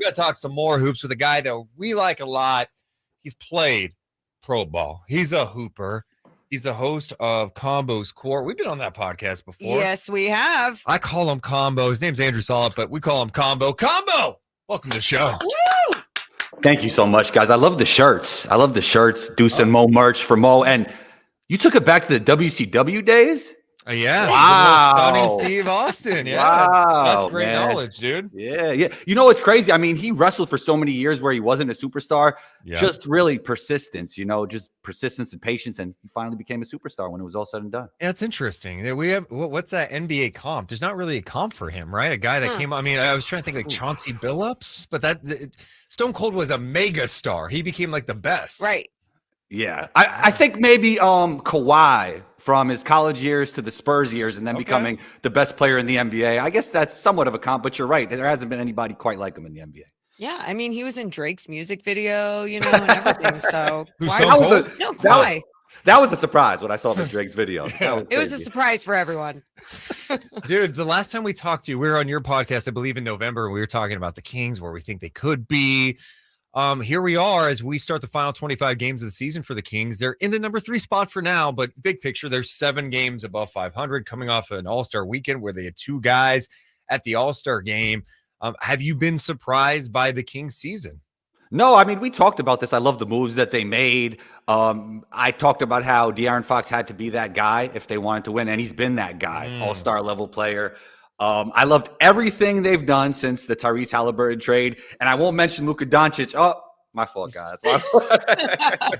got to talk some more hoops with a guy that we like a lot. He's played pro ball. He's a hooper. He's the host of Combo's Court. We've been on that podcast before. Yes, we have. I call him Combo. His name's Andrew Salop, but we call him Combo. Combo, welcome to the show. Woo! Thank you so much, guys. I love the shirts. Deuce and Mo merch for Mo. And you took it back to the WCW days? Yeah. Wow. Stunning Steve Austin. Yeah. Wow, That's great man. knowledge, dude. Yeah. You know what's crazy? I mean, he wrestled for so many years where he wasn't a superstar. Yeah. Just really persistence, just persistence and patience. And he finally became a superstar when it was all said and done. Yeah, it's interesting. We have what's that NBA comp? There's not really a comp for him, right? A guy that came. I mean, I was trying to think like Chauncey Billups, but Stone Cold was a mega star. He became like the best. Right. Yeah. I think maybe Kawhi from his college years to the Spurs years and then becoming the best player in the NBA. I guess that's somewhat of a comp, but you're right. There hasn't been anybody quite like him in the NBA. Yeah, I mean, he was in Drake's music video, and everything. So Kawhi. That was a surprise when I saw the Drake's video. It was a surprise for everyone. Dude, the last time we talked to you, we were on your podcast, I believe in November. We were talking about the Kings, where we think they could be. Here we are as we start the final 25 games of the season for the Kings. They're in the number 3 spot for now, but big picture, there's 7 games above 500 coming off an All-Star weekend where they had 2 guys at the All-Star game. Have you been surprised by the Kings season? No, I mean, we talked about this. I love the moves that they made. I talked about how De'Aaron Fox had to be that guy if they wanted to win, and he's been that guy, all-star level player. I loved everything they've done since the Tyrese Halliburton trade, and I won't mention Luka Doncic. Oh, my fault, guys.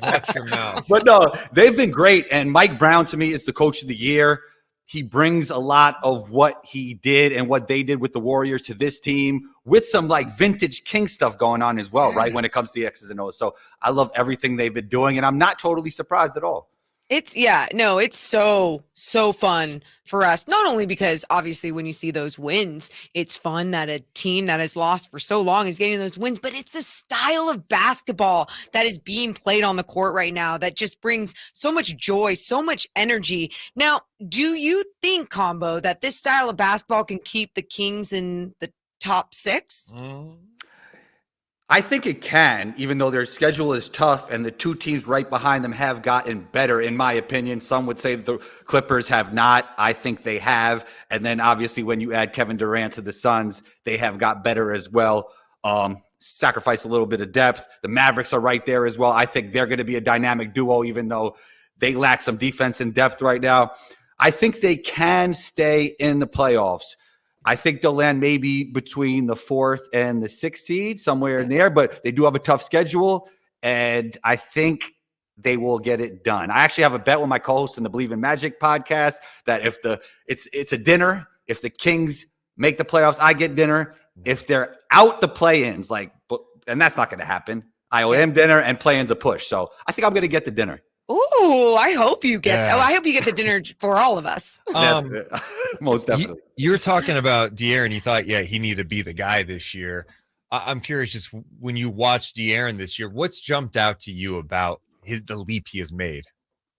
Watch your mouth. But no, they've been great, and Mike Brown, to me, is the coach of the year. He brings a lot of what he did and what they did with the Warriors to this team with some like vintage King stuff going on as well, right? When it comes to the X's and O's. So I love everything they've been doing, and I'm not totally surprised at all. It's so fun for us. Not only because obviously when you see those wins, it's fun that a team that has lost for so long is getting those wins, but it's the style of basketball that is being played on the court right now that just brings so much joy, so much energy. Now, do you think, Combo, that this style of basketball can keep the Kings in the top 6? I think it can, even though their schedule is tough and the 2 teams right behind them have gotten better, in my opinion. Some would say the Clippers have not. I think they have. And then obviously when you add Kevin Durant to the Suns, they have got better as well. Sacrifice a little bit of depth. The Mavericks are right there as well. I think they're going to be a dynamic duo, even though they lack some defense and depth right now. I think they can stay in the playoffs. I think they'll land maybe between the 4th and the 6th seed, somewhere in there, but they do have a tough schedule, and I think they will get it done. I actually have a bet with my co-host in the Believe in Magic podcast that if it's a dinner, if the Kings make the playoffs, I get dinner. If they're out the play-ins, and that's not going to happen, I owe them dinner, and play-ins a push. So I think I'm going to get the dinner. Ooh, I hope you get. Yeah. I hope you get the dinner for all of us. Most definitely. You were talking about De'Aaron. You thought, he needed to be the guy this year. I'm curious, just when you watch De'Aaron this year, what's jumped out to you about the leap he has made?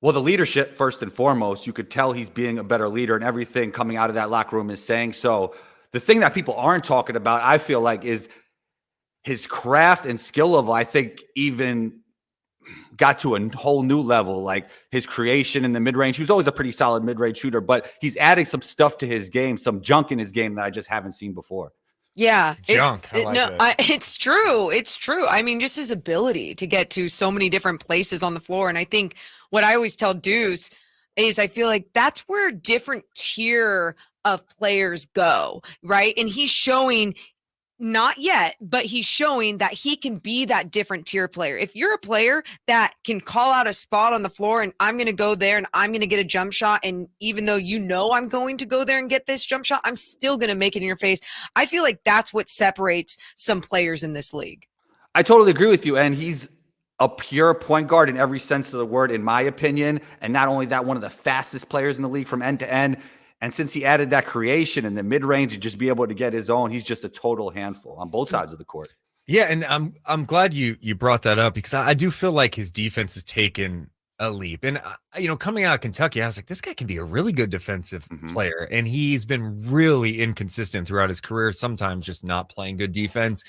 Well, the leadership first and foremost. You could tell he's being a better leader, and everything coming out of that locker room is saying so. The thing that people aren't talking about, I feel like, is his craft and skill level. I think even got to a whole new level, like his creation in the mid-range. He was always a pretty solid mid-range shooter, but he's adding some stuff to his game, some junk in his game that I just haven't seen before. Yeah. Junk. It's true. It's true. I mean, just his ability to get to so many different places on the floor. And I think what I always tell Deuce is I feel like that's where different tier of players go, right? And he's showing, not yet, but he's showing that he can be that different tier player. If you're a player that can call out a spot on the floor and I'm going to go there and I'm going to get a jump shot, and even though I'm going to go there and get this jump shot, I'm still going to make it in your face. I feel like that's what separates some players in this league. I totally agree with you. And he's a pure point guard in every sense of the word, in my opinion. And not only that, one of the fastest players in the league from end to end. And since he added that creation in the mid-range and just be able to get his own, he's just a total handful on both sides of the court. Yeah, and I'm glad you brought that up, because I do feel like his defense has taken a leap. And, coming out of Kentucky, I was like, this guy can be a really good defensive player. And he's been really inconsistent throughout his career, sometimes just not playing good defense.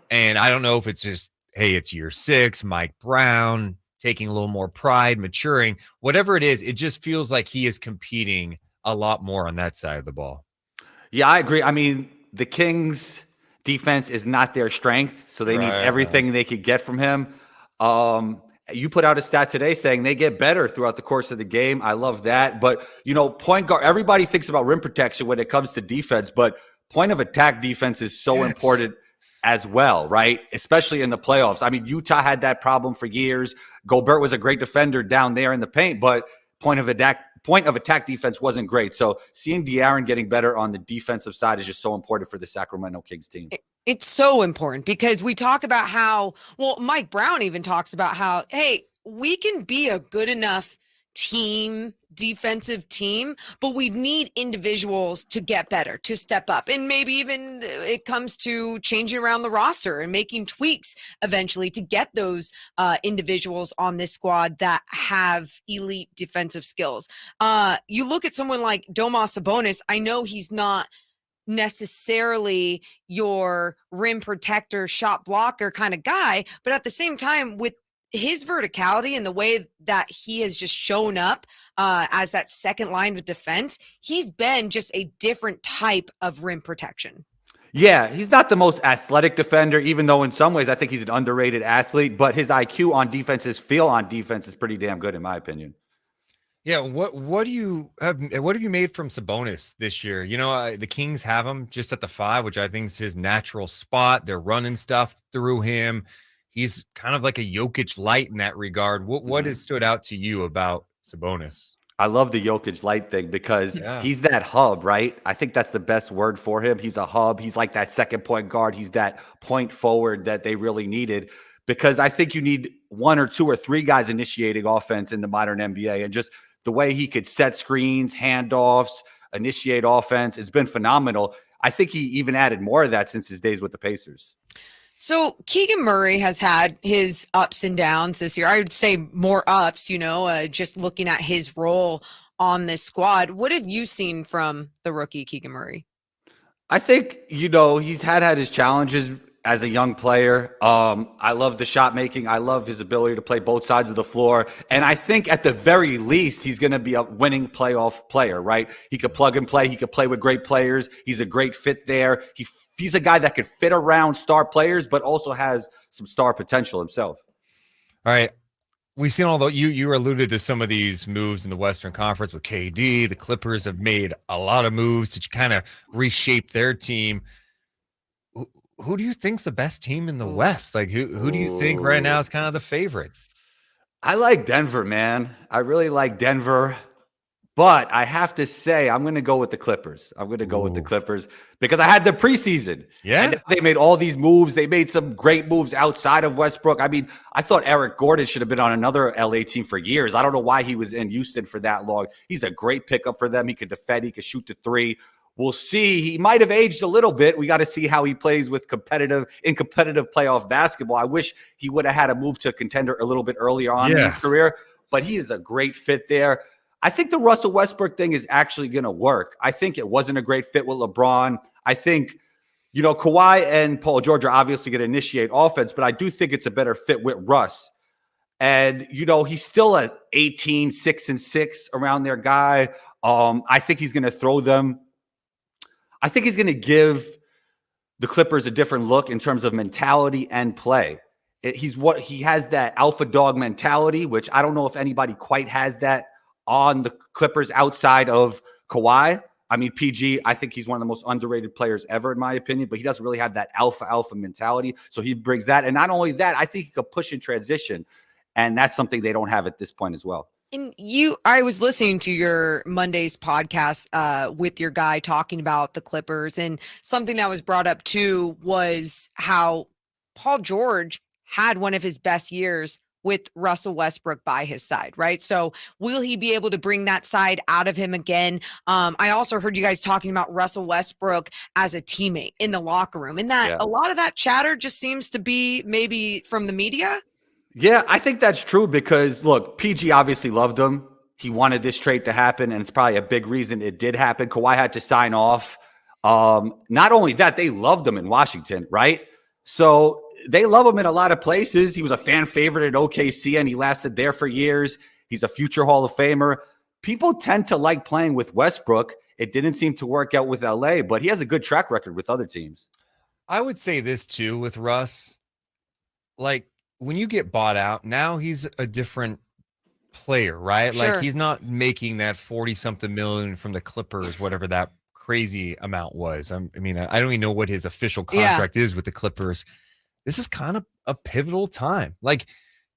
And I don't know if it's just, hey, it's year 6, Mike Brown taking a little more pride, maturing, whatever it is, it just feels like he is competing a lot more on that side of the ball. Yeah, I agree. I mean, the Kings defense is not their strength, so they need everything they could get from him. You put out a stat today saying they get better throughout the course of the game. I love that. But, point guard, everybody thinks about rim protection when it comes to defense, but point of attack defense is so important as well, right? Especially in the playoffs. I mean, Utah had that problem for years. Gobert was a great defender down there in the paint, but point of attack defense wasn't great. So seeing De'Aaron getting better on the defensive side is just so important for the Sacramento Kings team. It's so important because we talk about how, Mike Brown even talks about how, hey, we can be a good enough defensive team, but we need individuals to get better, to step up. And maybe even it comes to changing around the roster and making tweaks eventually to get those individuals on this squad that have elite defensive skills. You look at someone like Domas Sabonis. I know he's not necessarily your rim protector, shot blocker kind of guy, but at the same time, with his verticality and the way that he has just shown up as that second line of defense, he's been just a different type of rim protection. Yeah, he's not the most athletic defender, even though in some ways I think he's an underrated athlete, but his IQ on defense, his feel on defense is pretty damn good in my opinion. Yeah, what do you have? What have you made from Sabonis this year? The Kings have him just at the 5, which I think is his natural spot. They're running stuff through him. He's kind of like a Jokic light in that regard. What has stood out to you about Sabonis? I love the Jokic light thing because he's that hub, right? I think that's the best word for him. He's a hub. He's like that second point guard. He's that point forward that they really needed, because I think you need 1 or 2 or 3 guys initiating offense in the modern NBA, and just the way he could set screens, handoffs, initiate offense, it's been phenomenal. I think he even added more of that since his days with the Pacers. So Keegan Murray has had his ups and downs this year. I would say more ups, just looking at his role on this squad. What have you seen from the rookie Keegan Murray? I think, he's had his challenges as a young player. I love the shot making. I love his ability to play both sides of the floor. And I think at the very least, he's going to be a winning playoff player, right? He could plug and play. He could play with great players. He's a great fit there. He's a guy that could fit around star players, but also has some star potential himself. All right. We've seen you alluded to some of these moves in the Western Conference with KD. The Clippers have made a lot of moves to kind of reshape their team. Who do you think's the best team in the West? Like who do you think right now is kind of the favorite? I like Denver, man. I really like Denver. But I have to say, I'm going to go with the Clippers. I'm going to go with the Clippers because I had the preseason. Yeah. And they made all these moves. They made some great moves outside of Westbrook. I mean, I thought Eric Gordon should have been on another LA team for years. I don't know why he was in Houston for that long. He's a great pickup for them. He could defend. He could shoot the 3. We'll see. He might have aged a little bit. We got to see how he plays with competitive playoff basketball. I wish he would have had a move to a contender a little bit earlier on in his career, but he is a great fit there. I think the Russell Westbrook thing is actually going to work. I think it wasn't a great fit with LeBron. I think, Kawhi and Paul George are obviously going to initiate offense, but I do think it's a better fit with Russ. And, he's still a 18, 6-6 around their guy. I think he's going to throw them. I think he's going to give the Clippers a different look in terms of mentality and play. He has that alpha dog mentality, which I don't know if anybody quite has that on the Clippers outside of Kawhi. I mean, PG, I think he's one of the most underrated players ever, in my opinion, but he doesn't really have that alpha mentality. So he brings that. And not only that, I think he could push in transition. And that's something they don't have at this point as well. And I was listening to your Monday's podcast with your guy talking about the Clippers, and something that was brought up too was how Paul George had one of his best years with Russell Westbrook by his side, right? So will he be able to bring that side out of him again? I also heard you guys talking about Russell Westbrook as a teammate in the locker room, and that a lot of that chatter just seems to be maybe from the media. Yeah, I think that's true because, look, PG obviously loved him. He wanted this trade to happen, and it's probably a big reason it did happen. Kawhi had to sign off. Not only that, they loved him in Washington, right? So they love him in a lot of places. He was a fan favorite at OKC, and he lasted there for years. He's a future Hall of Famer. People tend to like playing with Westbrook. It didn't seem to work out with LA, but he has a good track record with other teams. I would say this too with Russ. Like when you get bought out, now he's a different player, right? Sure. Like he's not making that 40 something million from the Clippers, whatever that crazy amount was. I mean, I don't even know what his official contract is with the Clippers. This is kind of a pivotal time. Like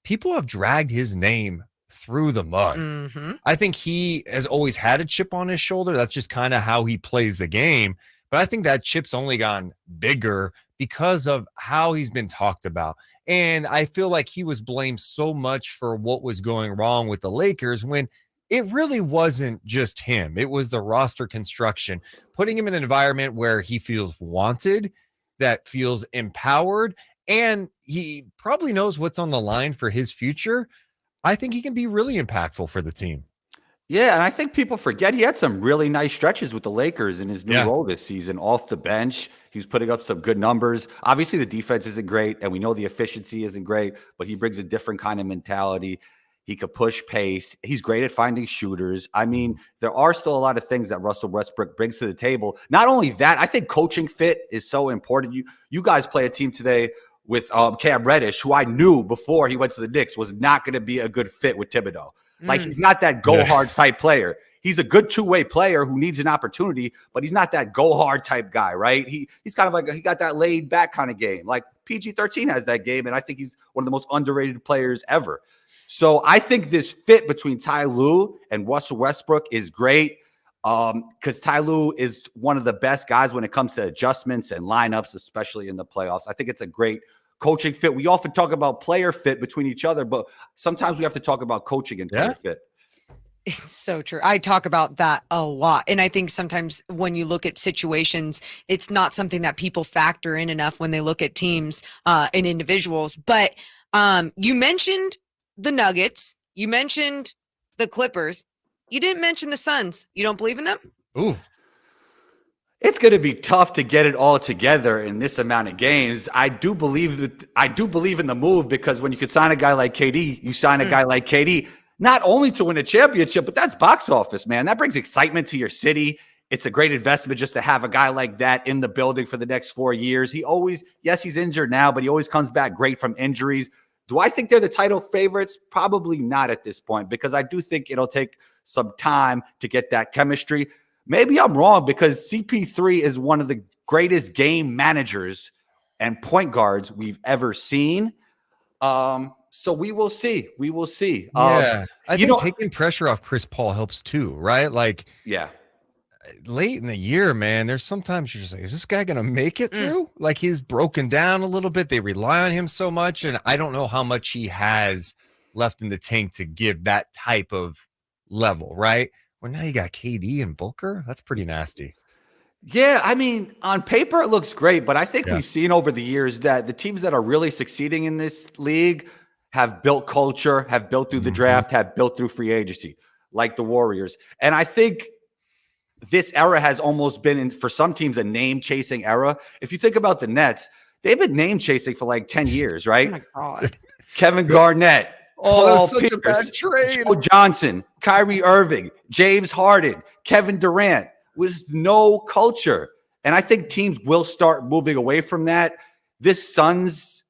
people have dragged his name through the mud. Mm-hmm. I think he has always had a chip on his shoulder. That's just kind of how he plays the game. But I think that chip's only gotten bigger because of how he's been talked about. And I feel like he was blamed so much for what was going wrong with the Lakers when it really wasn't just him. It was the roster construction, putting him in an environment where he feels wanted, that feels empowered, and he probably knows what's on the line for his future. I think he can be really impactful for the team. Yeah, and I think people forget he had some really nice stretches with the Lakers in his new role this season off the bench. He was putting up some good numbers. Obviously, the defense isn't great, and we know the efficiency isn't great, but he brings a different kind of mentality. He could push pace. He's great at finding shooters. I mean, there are still a lot of things that Russell Westbrook brings to the table. Not only that, I think coaching fit is so important. You guys play a team today with Cam Reddish, who I knew before he went to the Knicks was not going to be a good fit with Thibodeau. Like, he's not that go-hard type player. He's a good two-way player who needs an opportunity, but he's not that go-hard type guy, right? He's kind of like, he got that laid-back kind of game. Like, PG-13 has that game, and I think he's one of the most underrated players ever. So I think this fit between Ty Lue and Russell Westbrook is great because Ty Lue is one of the best guys when it comes to adjustments and lineups, especially in the playoffs. I think it's a great coaching fit. We often talk about player fit between each other, but sometimes we have to talk about coaching and player fit. It's so true. I talk about that a lot. And I think sometimes when you look at situations, it's not something that people factor in enough when they look at teams and individuals. But you mentioned the Nuggets. You mentioned the Clippers. You didn't mention the Suns. You don't believe in them? Ooh. It's going to be tough to get it all together in this amount of games. I do believe in the move because when you could sign a guy like KD, you sign a guy like KD, not only to win a championship, but that's box office, man. That brings excitement to your city. It's a great investment just to have a guy like that in the building for the next 4 years. He's injured now, but he always comes back great from injuries. Do I think they're the title favorites? Probably not at this point because I do think it'll take some time to get that chemistry. Maybe I'm wrong because CP3 is one of the greatest game managers and point guards we've ever seen. So we will see. We will see. Yeah. I think taking pressure off Chris Paul helps too, right? Like, late in the year, man, there's sometimes you're just like, is this guy going to make it through? Like he's broken down a little bit. They rely on him so much. And I don't know how much he has left in the tank to give that type of level, right? Well, now you got KD and Booker. That's pretty nasty. Yeah, I mean, on paper it looks great, but I think we've seen over the years that the teams that are really succeeding in this league have built culture, have built through the draft, have built through free agency, like the Warriors. And I think this era has almost been, for some teams, a name-chasing era. If you think about the Nets, they've been name-chasing for like 10 years, right? Oh, my God. Kevin Garnett. Oh, Paul that's such Pierce, a bad trade. Joe Johnson, Kyrie Irving, James Harden, Kevin Durant, with no culture. And I think teams will start moving away from that. The Suns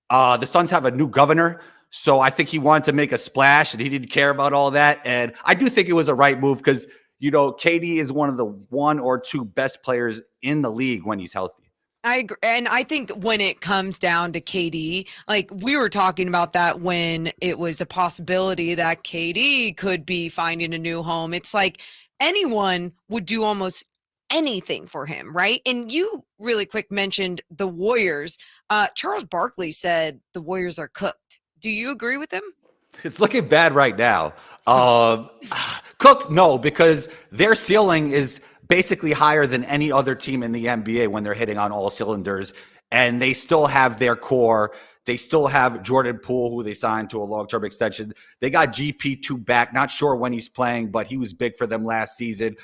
have a new governor, so I think he wanted to make a splash, and he didn't care about all that. And I do think it was a right move because, KD is one of the 1 or 2 best players in the league when he's healthy. I agree. And I think when it comes down to KD, like we were talking about that when it was a possibility that KD could be finding a new home. It's like anyone would do almost anything for him, right? And you really quick mentioned the Warriors. Charles Barkley said the Warriors are cooked. Do you agree with him? It's looking bad right now. Cooked, no, because their ceiling is basically higher than any other team in the NBA when they're hitting on all cylinders, and they still have their core. They still have Jordan Poole, who they signed to a long-term extension. They got GP2 back. Not sure when he's playing, but he was big for them last season.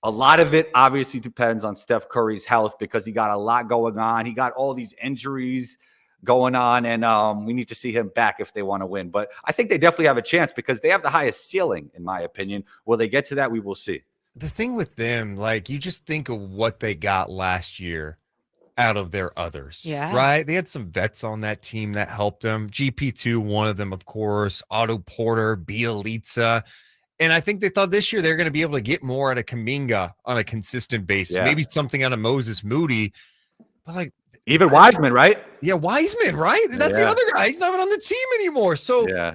A lot of it obviously depends on Steph Curry's health because he got a lot going on. He got all these injuries going on, and we need to see him back if they want to win. But I think they definitely have a chance because they have the highest ceiling, in my opinion. Will they get to that? We will see. The thing with them, like, you just think of what they got last year out of their others. Yeah. Right? They had some vets on that team that helped them. GP2, one of them, of course. Otto Porter, Bielitsa. And I think they thought this year they're going to be able to get more out of Kuminga on a consistent basis. Yeah. Maybe something out of Moses Moody. But, like, Even Wiseman, right? yeah, Wiseman, right? That's the Yeah. other guy. He's not even on the team anymore. So Yeah.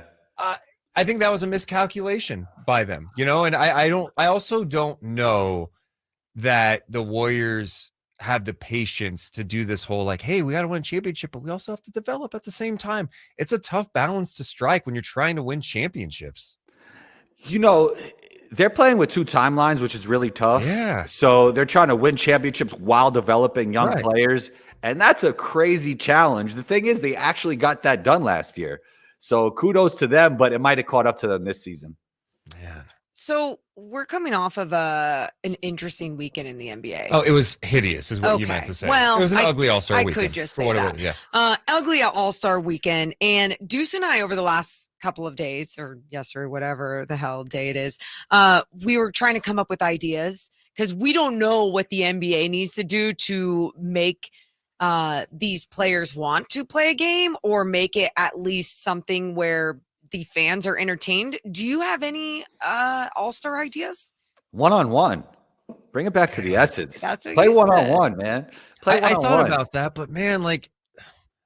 I think that was a miscalculation by them, you know, and I also don't know that the Warriors have the patience to do this whole, like, hey, we got to win a championship, but we also have to develop at the same time. It's a tough balance to strike when you're trying to win championships. You know, they're playing with two timelines, which is really tough. Yeah. So they're trying to win championships while developing young Right. players. And that's a crazy challenge. The thing is, they actually got that done last year. So kudos to them, but it might have caught up to them this season. Man. So we're coming off of an interesting weekend in the NBA. Oh, it was hideous is what you Okay. meant to say. Well, it was an I- ugly All-Star I weekend. could just for say what it that. was, yeah. Ugly All-Star weekend. And Deuce and I, over the last couple of days, or yesterday, whatever the hell day it is, we were trying to come up with ideas because we don't know what the NBA needs to do to make these players want to play a game or make it at least something where the fans are entertained. Do you have any all-star ideas? One-on-one. Bring it back to the essence. That's what Play you said. one-on-one, man. Play I thought one-on-one. about that, but man, like,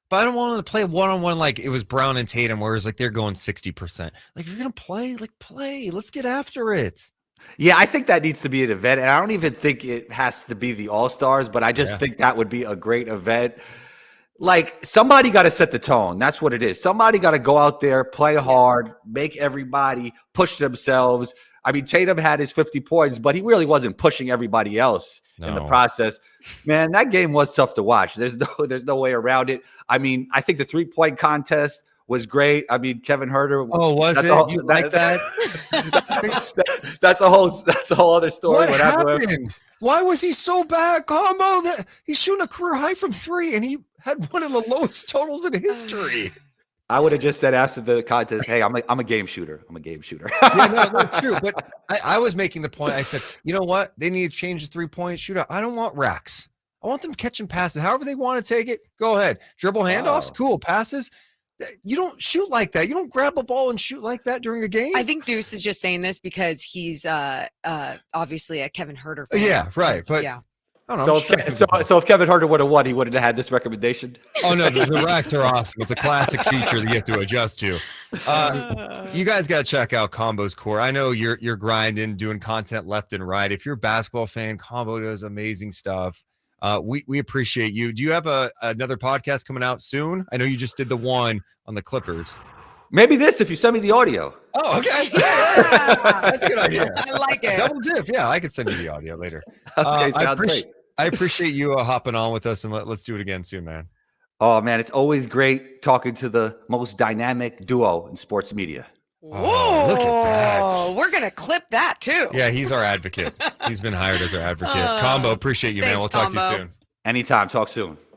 but I don't want to play one-on-one like it was Brown and Tatum, where it's like they're going 60%. Like, if you're gonna play, like, play. Let's get after it. Yeah, I think that needs to be an event. And I don't even think it has to be the All-Stars, but I just think that would be a great event. Like, somebody got to set the tone. That's what it is. Somebody got to go out there, play hard, make everybody push themselves. I mean, Tatum had his 50 points, but he really wasn't pushing everybody else in the No. process. Man, that game was tough to watch. There's no way around it. I mean, I think the 3-point contest was great. I mean, Kevin Herter. Oh, was that's it? all- You like that? That's a whole other story. What happened? happened? Why was he so bad? Combo that he's shooting a career high from 3, and he had one of the lowest totals in history. I would have just said after the contest, "Hey, I'm a game shooter. I'm a game shooter." Yeah, no, true. But I was making the point. I said, you know what? They need to change the 3-point shootout. I don't want racks. I want them catching passes. However they want to take it, go ahead. Dribble handoffs, cool. Passes. You don't shoot like that. You don't grab a ball and shoot like that during a game. I think Deuce is just saying this because he's obviously a Kevin Herter fan. Yeah, right. But yeah. I don't know. So if Kevin Herter would have won, he wouldn't have had this recommendation. Oh no, the racks are awesome. It's a classic feature that you have to adjust to. You guys got to check out Combo's Core. I know you're grinding, doing content left and right. If you're a basketball fan, Combo does amazing stuff. We appreciate you. Do you have another podcast coming out soon? I know you just did the one on the Clippers. Maybe this if you send me the audio. Oh, okay. Yeah. That's a good idea. I like it. Double dip. Yeah, I could send you the audio later. Okay, sounds great. I appreciate you hopping on with us, and let's do it again soon, man. Oh man, it's always great talking to the most dynamic duo in sports media. Oh, look at that. We're gonna clip that too. Yeah, he's our advocate. He's been hired as our advocate. Combo, appreciate you, man. Thanks, We'll talk to you Combo. soon. Anytime. Talk soon.